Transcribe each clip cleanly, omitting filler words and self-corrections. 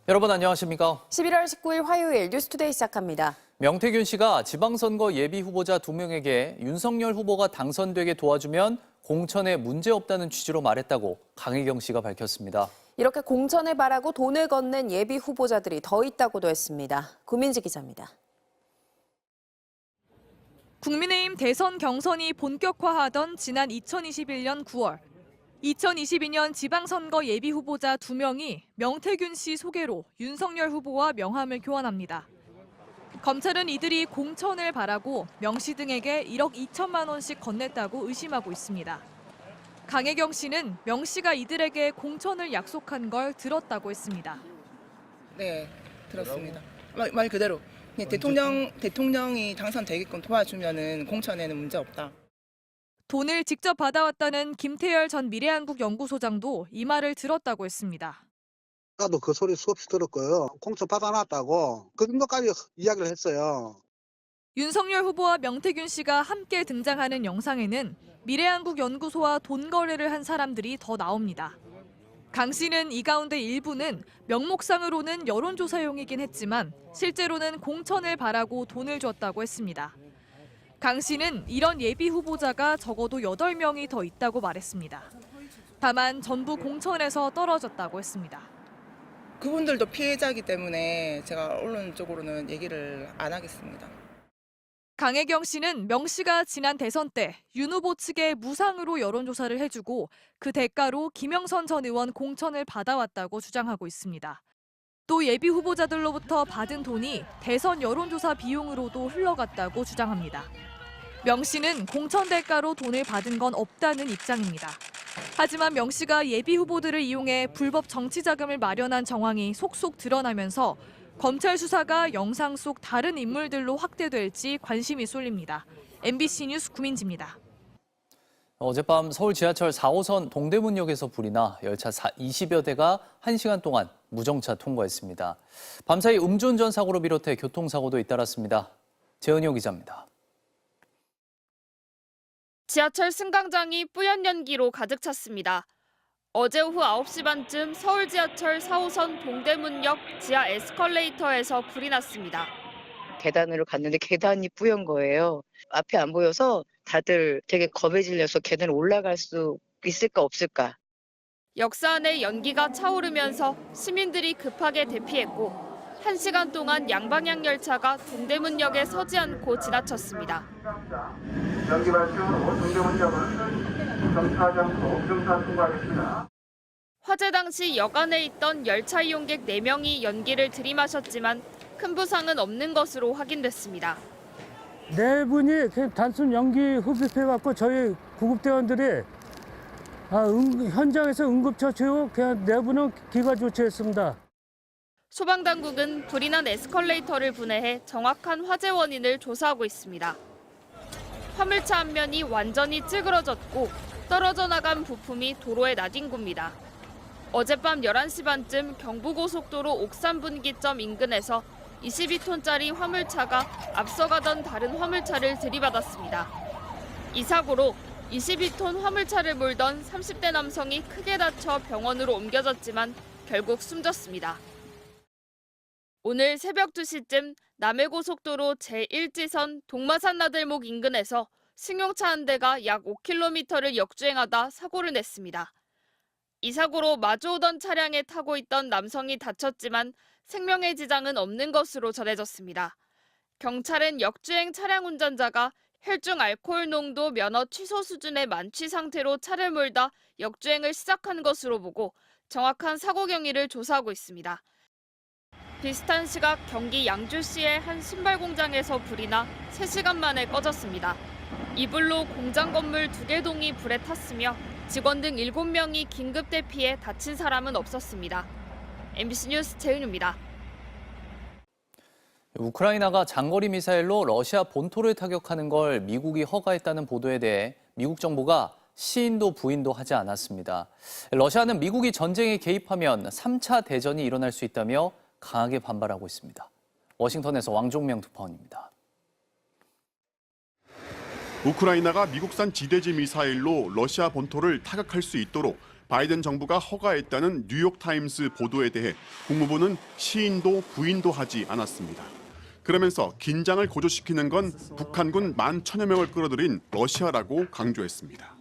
여러분 안녕하십니까? 11월 19일 화요일 뉴스투데이 시작합니다. 명태균 씨가 지방선거 예비 후보자 2명에게 윤석열 후보가 당선되게 도와주면 공천에 문제없다는 취지로 말했다고 강혜경 씨가 밝혔습니다. 이렇게 공천을 바라고 돈을 건넨 예비 후보자들이 더 있다고도 했습니다. 구민지 기자입니다. 국민의힘 대선 경선이 본격화하던 지난 2021년 9월, 2022년 지방선거 예비 후보자 2명이 명태균 씨 소개로 윤석열 후보와 명함을 교환합니다. 검찰은 이들이 공천을 바라고 명 씨 등에게 1억 2천만 원씩 건넸다고 의심하고 있습니다. 강혜경 씨는 명 씨가 이들에게 공천을 약속한 걸 들었다고 했습니다. 네, 들었습니다. 말 그대로 대통령이 당선되게끔 도와주면은 공천에는 문제 없다. 돈을 직접 받아왔다는 김태열 전 미래한국연구소장도 이 말을 들었다고 했습니다. 나도 그 소리 수없이 들었고요. 공천 받아놨다고 그 정도까지 이야기를 했어요. 윤석열 후보와 명태균 씨가 함께 등장하는 영상에는 미래한국연구소와 돈 거래를 한 사람들이 더 나옵니다. 강 씨는 이 가운데 일부는 명목상으로는 여론조사용이긴 했지만 실제로는 공천을 바라고 돈을 줬다고 했습니다. 강 씨는 이런 예비 후보자가 적어도 8명이 더 있다고 말했습니다. 다만 전부 공천에서 떨어졌다고 했습니다. 그분들도 피해자이기 때문에 제가 언론 쪽으로는 얘기를 안 하겠습니다. 강혜경 씨는 명 씨가 지난 대선 때 윤 후보 측에 무상으로 여론조사를 해주고 그 대가로 김영선 전 의원 공천을 받아왔다고 주장하고 있습니다. 또 예비 후보자들로부터 받은 돈이 대선 여론조사 비용으로도 흘러갔다고 주장합니다. 명 씨는 공천 대가로 돈을 받은 건 없다는 입장입니다. 하지만 명 씨가 예비 후보들을 이용해 불법 정치 자금을 마련한 정황이 속속 드러나면서 검찰 수사가 영상 속 다른 인물들로 확대될지 관심이 쏠립니다. MBC 뉴스 구민지입니다. 어젯밤 서울 지하철 4호선 동대문역에서 불이 나 열차 20여 대가 1시간 동안 무정차 통과했습니다. 밤사이 음주운전 사고로 비롯해 교통사고도 잇따랐습니다. 재은효 기자입니다. 지하철 승강장이 뿌연 연기로 가득 찼습니다. 어제 오후 9시 반쯤 서울 지하철 4호선 동대문역 지하 에스컬레이터에서 불이 났습니다. 계단으로 갔는데 계단이 뿌연 거예요. 앞이 안 보여서 다들 되게 겁에 질려서 계단을 올라갈 수 있을까 없을까. 역사 안에 연기가 차오르면서 시민들이 급하게 대피했고 1시간 동안 양방향 열차가 동대문역에 서지 않고 지나쳤습니다. 연기 발생으로 동대문역은 정차하지 않고 정차 통과하겠습니다. 화재 당시 역 안에 있던 열차 이용객 4명이 연기를 들이마셨지만 큰 부상은 없는 것으로 확인됐습니다. 네 분이 그냥 단순 연기 흡입해갖고 저희 구급대원들이 현장에서 응급처치고 그냥 네 분은 기가 조치했습니다. 소방당국은 불이 난 에스컬레이터를 분해해 정확한 화재 원인을 조사하고 있습니다. 화물차 앞면이 완전히 찌그러졌고 떨어져 나간 부품이 도로에 나뒹굽니다. 어젯밤 11시 반쯤 경부고속도로 옥산분기점 인근에서 22톤짜리 화물차가 앞서가던 다른 화물차를 들이받았습니다. 이 사고로 22톤 화물차를 몰던 30대 남성이 크게 다쳐 병원으로 옮겨졌지만 결국 숨졌습니다. 오늘 새벽 2시쯤 남해고속도로 제1지선 동마산 나들목 인근에서 승용차 한 대가 약 5km를 역주행하다 사고를 냈습니다. 이 사고로 마주오던 차량에 타고 있던 남성이 다쳤지만 생명의 지장은 없는 것으로 전해졌습니다. 경찰은 역주행 차량 운전자가 혈중 알코올 농도 면허 취소 수준의 만취 상태로 차를 몰다 역주행을 시작한 것으로 보고 정확한 사고 경위를 조사하고 있습니다. 비슷한 시각 경기 양주시의 한 신발 공장에서 불이 나 3시간 만에 꺼졌습니다. 이 불로 공장 건물 2개 동이 불에 탔으며 직원 등 7명이 긴급 대피해 다친 사람은 없었습니다. MBC 뉴스 재은유입니다. 우크라이나가 장거리 미사일로 러시아 본토를 타격하는 걸 미국이 허가했다는 보도에 대해 미국 정부가 시인도 부인도 하지 않았습니다. 러시아는 미국이 전쟁에 개입하면 3차 대전이 일어날 수 있다며 강하게 반발하고 있습니다. 워싱턴에서 왕종명 특파원입니다. 우크라이나가 미국산 지대지 미사일로 러시아 본토를 타격할 수 있도록 바이든 정부가 허가했다는 뉴욕타임스 보도에 대해 국무부는 시인도 부인도 하지 않았습니다. 그러면서 긴장을 고조시키는 건 북한군 11,000여 명을 끌어들인 러시아라고 강조했습니다.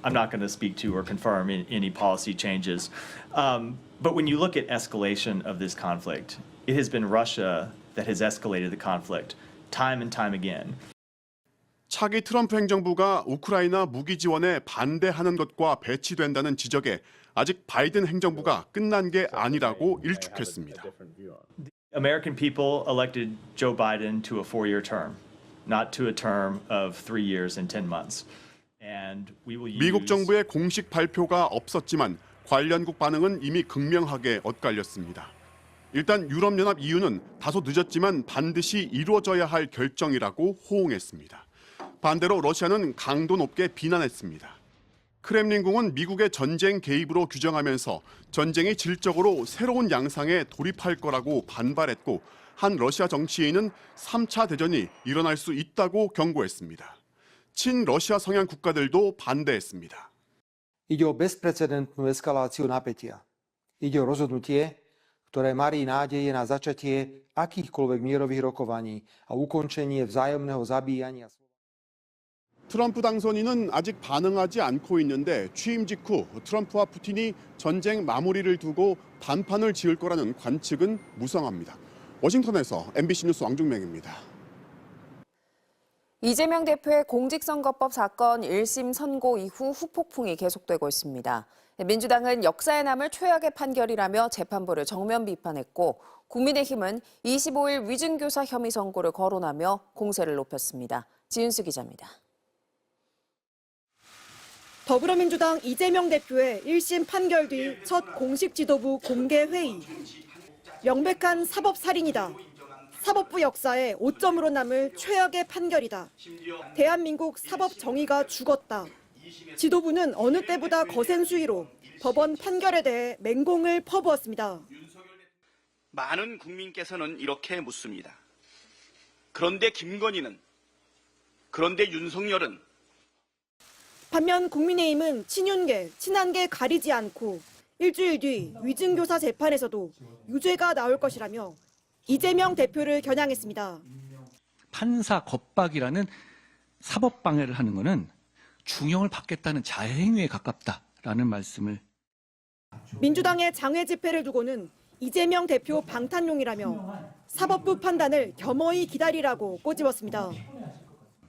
I'm not going to speak to or confirm any policy changes. But when you look at escalation of this conflict, it has been Russia that has escalated the conflict time and time again. 차기 트럼프 행정부가 우크라이나 무기 지원에 반대하는 것과 배치된다는 지적에 아직 바이든 행정부가 끝난 게 아니라고 일축했습니다. American people elected Joe Biden to a 4-year term, not to a term of 3 years and 10 months. And we will use... 미국 정부의 공식 발표가 없었지만 관련국 반응은 이미 극명하게 엇갈렸습니다. 일단 유럽연합 EU는 다소 늦었지만 반드시 이루어져야 할 결정이라고 호응했습니다. 반대로 러시아는 강도 높게 비난했습니다. 크렘린궁은 미국의 전쟁 개입으로 규정하면서 전쟁이 질적으로 새로운 양상에 돌입할 거라고 반발했고 한 러시아 정치인은 3차 대전이 일어날 수 있다고 경고했습니다. 친러시아 성향 국가들도 반대했습니다. Ide o bezprecedentnú eskaláciu napätia. Ide o rozhodnutie, ktoré marí nádeje na začatie akýchkoľvek mierových rokovaní a ukončenie vzájomného zabíjania. 트럼프 당선인은 아직 반응하지 않고 있는데 취임 직후 트럼프와 푸틴이 전쟁 마무리를 두고 단판을 지을 거라는 관측은 무성합니다. 워싱턴에서 MBC 뉴스 왕중명입니다. 이재명 대표의 공직선거법 사건 1심 선고 이후 후폭풍이 계속되고 있습니다. 민주당은 역사에 남을 최악의 판결이라며 재판부를 정면 비판했고 국민의힘은 25일 위증교사 혐의 선고를 거론하며 공세를 높였습니다. 지은수 기자입니다. 더불어민주당 이재명 대표의 1심 판결 뒤 첫 공식 지도부 공개 회의. 명백한 사법살인이다. 사법부 역사에 5점으로 남을 최악의 판결이다. 대한민국 사법 정의가 죽었다. 지도부는 어느 때보다 거센 수위로 법원 판결에 대해 맹공을 퍼부었습니다. 많은 국민께서는 이렇게 묻습니다. 그런데 김건희는? 그런데 윤석열은? 반면 국민의힘은 친윤계, 친한계 가리지 않고 일주일 뒤 위증교사 재판에서도 유죄가 나올 것이라며 이재명 대표를 겨냥했습니다. 판사 겁박이라는 사법 방해를 하는 것은 중형을 받겠다는 자해행위에 가깝다라는 말씀을. 민주당의 장외 집회를 두고는 이재명 대표 방탄용이라며 사법부 판단을 겸허히 기다리라고 꼬집었습니다.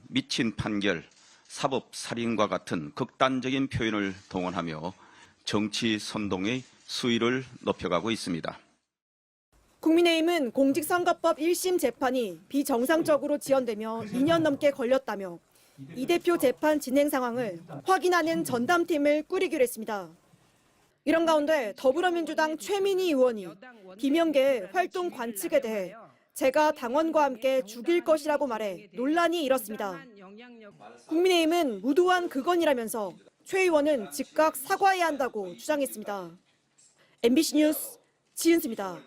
미친 판결, 사법살인과 같은 극단적인 표현을 동원하며 정치 선동의 수위를 높여가고 있습니다. 국민의힘은 공직선거법 1심 재판이 비정상적으로 지연되며 2년 넘게 걸렸다며 이 대표 재판 진행 상황을 확인하는 전담팀을 꾸리기로 했습니다. 이런 가운데 더불어민주당 최민희 의원이 김영계의 활동 관측에 대해 제가 당원과 함께 죽일 것이라고 말해 논란이 일었습니다. 국민의힘은 무도한 극언이라면서 최 의원은 즉각 사과해야 한다고 주장했습니다. MBC 뉴스 지은수입니다.